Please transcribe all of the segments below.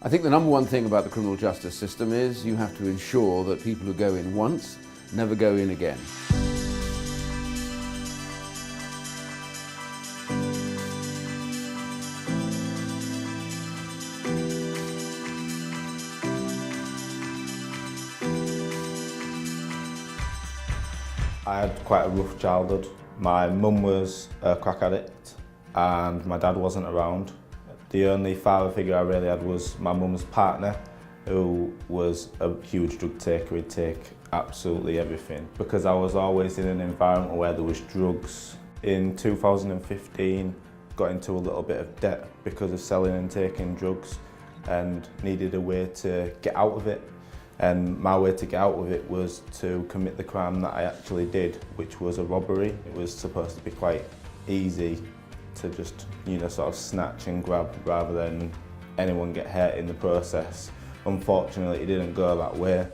I think the number one thing about the criminal justice system is you have to ensure that people who go in once never go in again. I had quite a rough childhood. My mum was a crack addict and my dad wasn't around. The only father figure I really had was my mum's partner, who was a huge drug taker. He'd take absolutely everything. Because I was always in an environment where there was drugs. In 2015, got into a little bit of debt because of selling and taking drugs and needed a way to get out of it. And my way to get out of it was to commit the crime that I actually did, which was a robbery. It was supposed to be quite easy to just, sort of snatch and grab rather than anyone get hurt in the process. Unfortunately, it didn't go that way.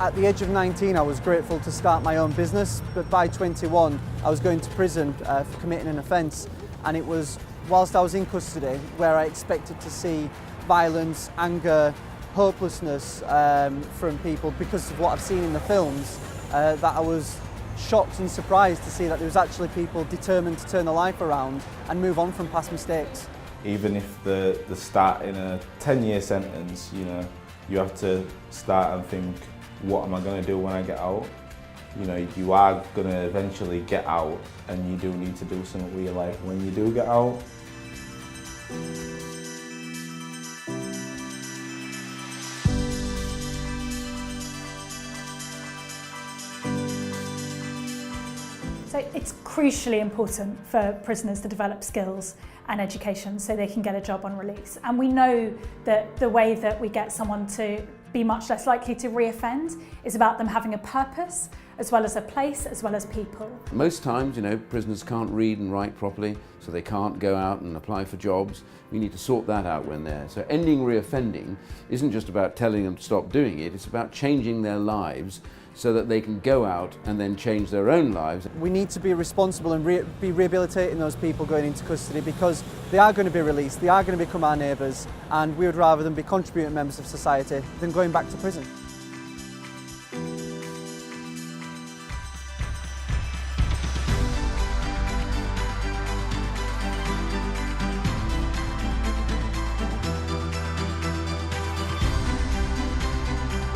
At the age of 19, I was grateful to start my own business, but by 21, I was going to prison for committing an offence, and it was whilst I was in custody where I expected to see violence, anger, hopelessness from people because of what I've seen in the films, that I was shocked and surprised to see that there was actually people determined to turn their life around and move on from past mistakes. Even if the start in a 10-year sentence, you have to start and think, what am I going to do when I get out? You are going to eventually get out, and you do need to do something with your life when you do get out. So it's crucially important for prisoners to develop skills and education so they can get a job on release. And we know that the way that we get someone to be much less likely to reoffend is about them having a purpose, as well as a place, as well as people. Most times, prisoners can't read and write properly, so they can't go out and apply for jobs. We need to sort that out when they're there. So ending reoffending isn't just about telling them to stop doing it, it's about changing their lives so that they can go out and then change their own lives. We need to be responsible and be rehabilitating those people going into custody, because they are going to be released, they are going to become our neighbours, and we would rather them be contributing members of society than going back to prison.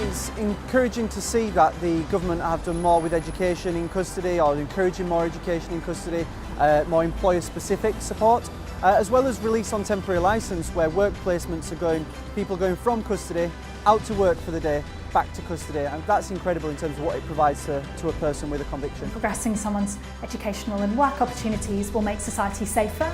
It's encouraging to see that the government have done more with education in custody, or encouraging more education in custody, more employer-specific support, as well as release on temporary licence, where work placements are people going from custody out to work for the day, back to custody, and that's incredible in terms of what it provides to a person with a conviction. Progressing someone's educational and work opportunities will make society safer.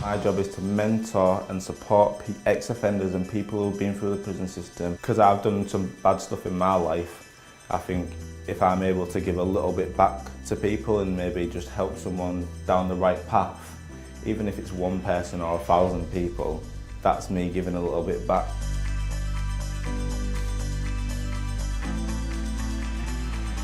My job is to mentor and support ex-offenders and people who've been through the prison system. Because I've done some bad stuff in my life, I think if I'm able to give a little bit back to people and maybe just help someone down the right path, even if it's one person or 1,000 people, that's me giving a little bit back.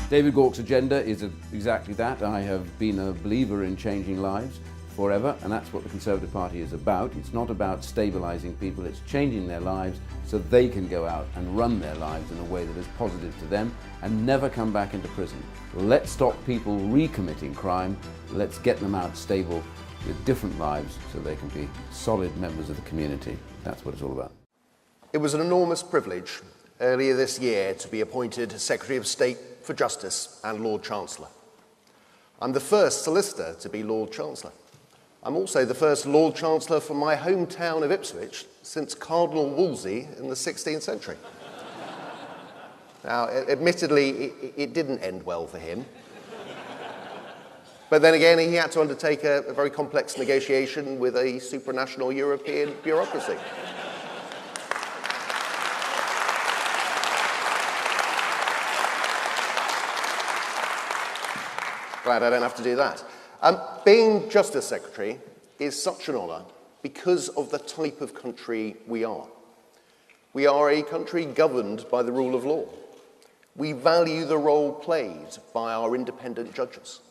David Gauke's agenda is exactly that. I have been a believer in changing lives forever, and that's what the Conservative Party is about. It's not about stabilising people, it's changing their lives so they can go out and run their lives in a way that is positive to them and never come back into prison. Let's stop people recommitting crime, let's get them out stable with different lives so they can be solid members of the community. That's what it's all about. It was an enormous privilege earlier this year to be appointed Secretary of State for Justice and Lord Chancellor. I'm the first solicitor to be Lord Chancellor. I'm also the first Lord Chancellor from my hometown of Ipswich since Cardinal Wolsey in the 16th century. Now, admittedly, it didn't end well for him. But then again, he had to undertake a very complex negotiation with a supranational European bureaucracy. Glad I don't have to do that. Being Justice Secretary is such an honour because of the type of country we are. We are a country governed by the rule of law. We value the role played by our independent judges.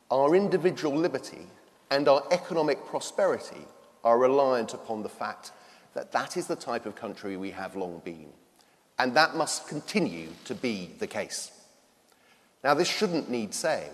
Our individual liberty and our economic prosperity are reliant upon the fact that that is the type of country we have long been, and that must continue to be the case. Now, this shouldn't need saying,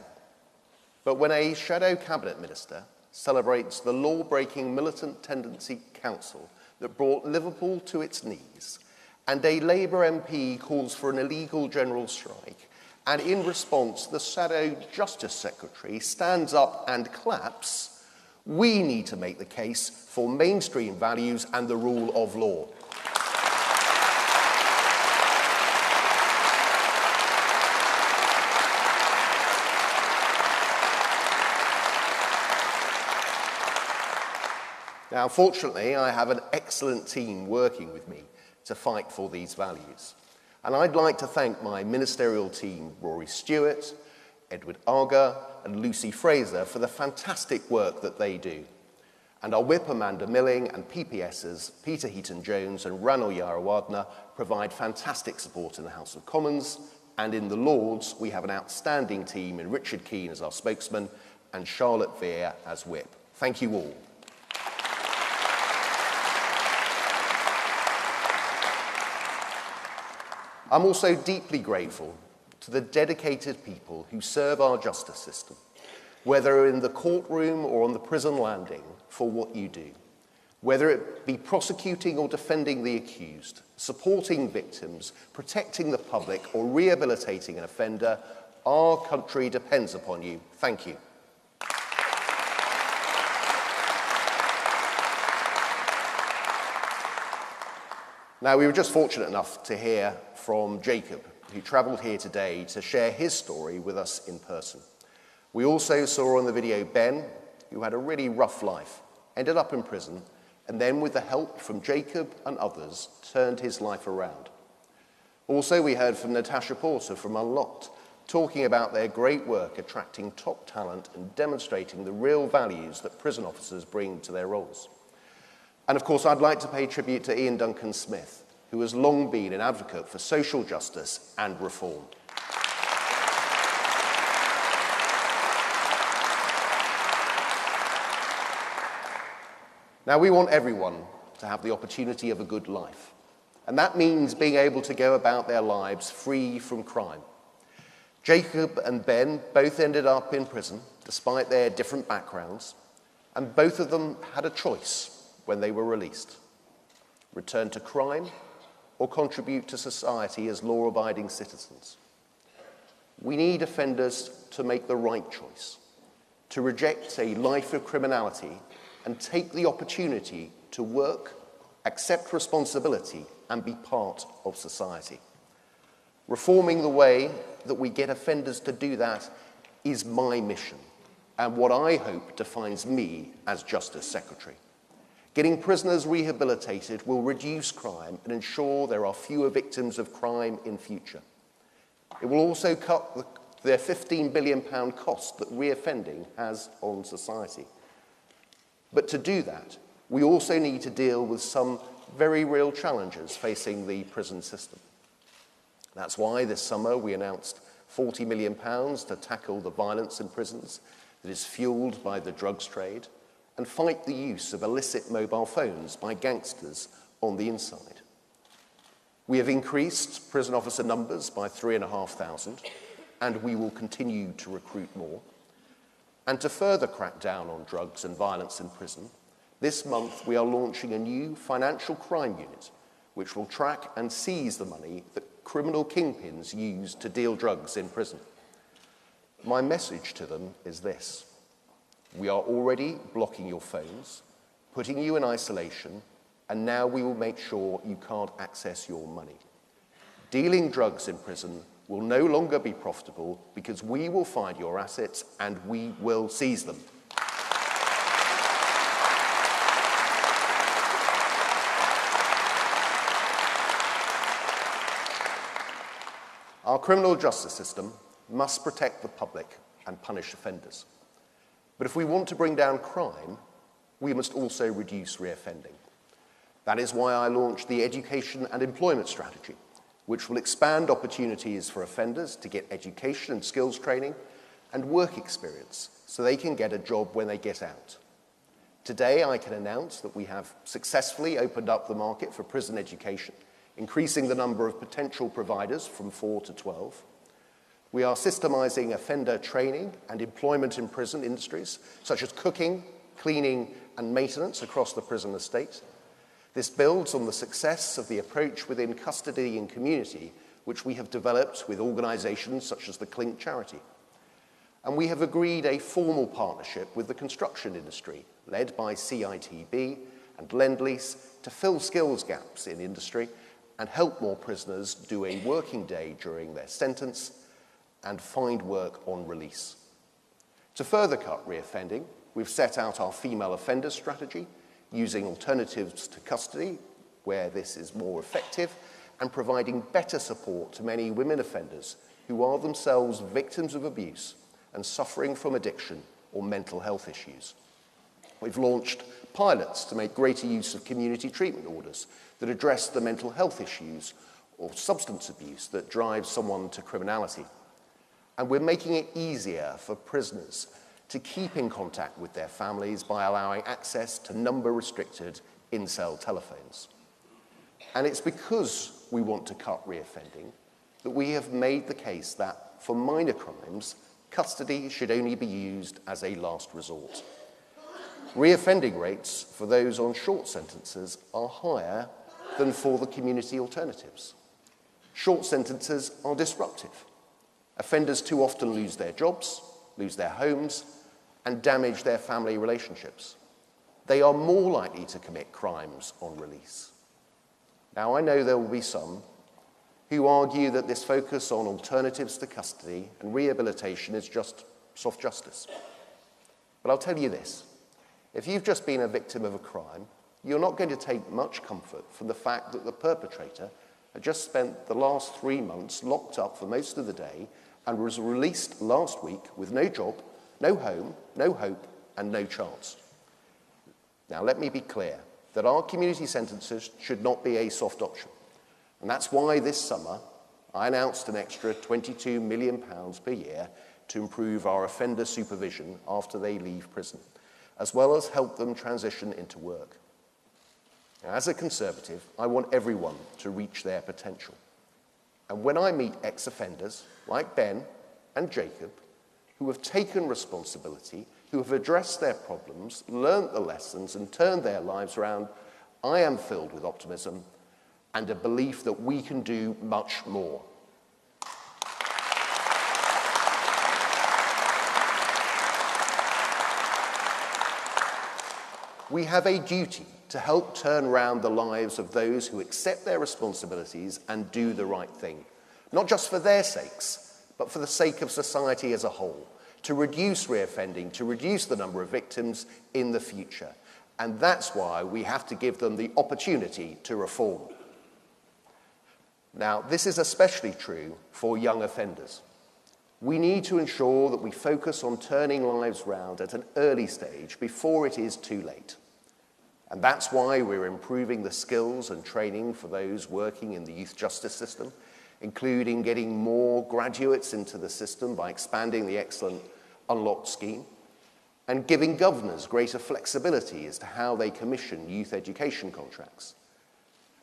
but when a shadow cabinet minister celebrates the law-breaking militant tendency council that brought Liverpool to its knees, and a Labour MP calls for an illegal general strike, and in response the shadow Justice Secretary stands up and claps, we need to make the case for mainstream values and the rule of law. Now, fortunately, I have an excellent team working with me to fight for these values. And I'd like to thank my ministerial team, Rory Stewart, Edward Arger, and Lucy Fraser, for the fantastic work that they do. And our whip, Amanda Milling, and PPSs, Peter Heaton-Jones and Ranil Yarawadna, provide fantastic support in the House of Commons. And in the Lords, we have an outstanding team in Richard Keane as our spokesman and Charlotte Veer as whip. Thank you all. I'm also deeply grateful to the dedicated people who serve our justice system, whether in the courtroom or on the prison landing, for what you do. Whether it be prosecuting or defending the accused, supporting victims, protecting the public, or rehabilitating an offender, our country depends upon you. Thank you. Now, we were just fortunate enough to hear from Jacob, who travelled here today to share his story with us in person. We also saw on the video Ben, who had a really rough life, ended up in prison, and then with the help from Jacob and others, turned his life around. Also, we heard from Natasha Porter from Unlocked, talking about their great work attracting top talent and demonstrating the real values that prison officers bring to their roles. And of course, I'd like to pay tribute to Ian Duncan Smith, who has long been an advocate for social justice and reform. Now, we want everyone to have the opportunity of a good life, and that means being able to go about their lives free from crime. Jacob and Ben both ended up in prison, despite their different backgrounds, and both of them had a choice when they were released: return to crime or contribute to society as law-abiding citizens. We need offenders to make the right choice, to reject a life of criminality and take the opportunity to work, accept responsibility, and be part of society. Reforming the way that we get offenders to do that is my mission, and what I hope defines me as Justice Secretary. Getting prisoners rehabilitated will reduce crime and ensure there are fewer victims of crime in future. It will also cut the £15 billion cost that reoffending has on society. But to do that, we also need to deal with some very real challenges facing the prison system. That's why this summer we announced £40 million to tackle the violence in prisons that is fueled by the drugs trade and fight the use of illicit mobile phones by gangsters on the inside. We have increased prison officer numbers by 3,500, and we will continue to recruit more. And to further crack down on drugs and violence in prison, this month we are launching a new financial crime unit which will track and seize the money that criminal kingpins use to deal drugs in prison. My message to them is this: we are already blocking your phones, putting you in isolation, and now we will make sure you can't access your money. Dealing drugs in prison will no longer be profitable because we will find your assets and we will seize them. Our criminal justice system must protect the public and punish offenders. But if we want to bring down crime, we must also reduce reoffending. That is why I launched the Education and Employment Strategy, which will expand opportunities for offenders to get education and skills training and work experience so they can get a job when they get out. Today, I can announce that we have successfully opened up the market for prison education, increasing the number of potential providers from 4 to 12. We are systemizing offender training and employment in prison industries, such as cooking, cleaning, and maintenance across the prison estate. This builds on the success of the approach within custody and community, which we have developed with organisations such as the Clink charity. And we have agreed a formal partnership with the construction industry, led by CITB and Lend-Lease, to fill skills gaps in industry and help more prisoners do a working day during their sentence and find work on release. To further cut reoffending, we've set out our female offenders strategy, using alternatives to custody where this is more effective, and providing better support to many women offenders who are themselves victims of abuse and suffering from addiction or mental health issues. We've launched pilots to make greater use of community treatment orders that address the mental health issues or substance abuse that drives someone to criminality. And we're making it easier for prisoners to keep in contact with their families by allowing access to number-restricted in-cell telephones. And it's because we want to cut reoffending that we have made the case that, for minor crimes, custody should only be used as a last resort. Reoffending rates for those on short sentences are higher than for the community alternatives. Short sentences are disruptive. Offenders too often lose their jobs, lose their homes, and damage their family relationships. They are more likely to commit crimes on release. Now, I know there will be some who argue that this focus on alternatives to custody and rehabilitation is just soft justice. But I'll tell you this, if you've just been a victim of a crime, you're not going to take much comfort from the fact that the perpetrator had just spent the last 3 months locked up for most of the day and was released last week with no job, no home, no hope, and no chance. Now, let me be clear that our community sentences should not be a soft option. And that's why this summer I announced an extra £22 million per year to improve our offender supervision after they leave prison, as well as help them transition into work. Now, as a Conservative, I want everyone to reach their potential. And when I meet ex-offenders like Ben and Jacob, who have taken responsibility, who have addressed their problems, learnt the lessons, and turned their lives around, I am filled with optimism and a belief that we can do much more. We have a duty to help turn around the lives of those who accept their responsibilities and do the right thing, not just for their sakes, but for the sake of society as a whole, to reduce reoffending, to reduce the number of victims in the future. And that's why we have to give them the opportunity to reform. Now, this is especially true for young offenders. We need to ensure that we focus on turning lives round at an early stage before it is too late. And that's why we're improving the skills and training for those working in the youth justice system, including getting more graduates into the system by expanding the excellent Unlocked scheme, and giving governors greater flexibility as to how they commission youth education contracts.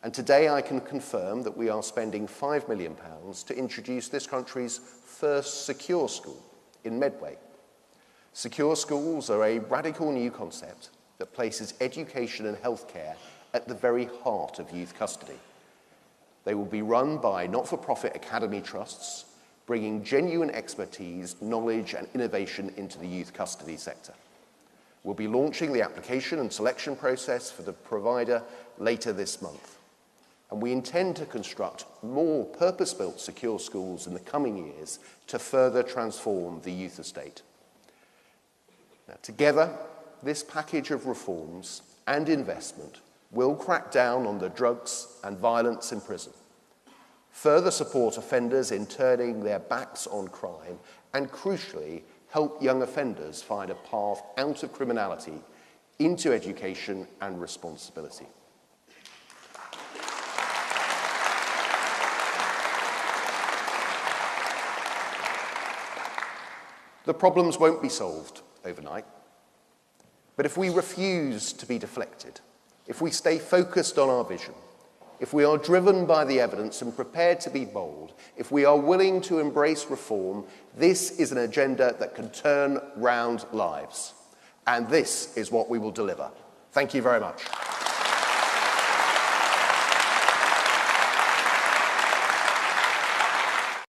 And today I can confirm that we are spending £5 million to introduce this country's first secure school in Medway. Secure schools are a radical new concept that places education and healthcare at the very heart of youth custody. They will be run by not-for-profit academy trusts, bringing genuine expertise, knowledge, and innovation into the youth custody sector. We'll be launching the application and selection process for the provider later this month. And we intend to construct more purpose-built secure schools in the coming years to further transform the youth estate. Now, together, this package of reforms and investment will crack down on the drugs and violence in prison, further support offenders in turning their backs on crime, and crucially, help young offenders find a path out of criminality into education and responsibility. The problems won't be solved overnight, but if we refuse to be deflected, if we stay focused on our vision, if we are driven by the evidence and prepared to be bold, if we are willing to embrace reform, this is an agenda that can turn round lives. And this is what we will deliver. Thank you very much.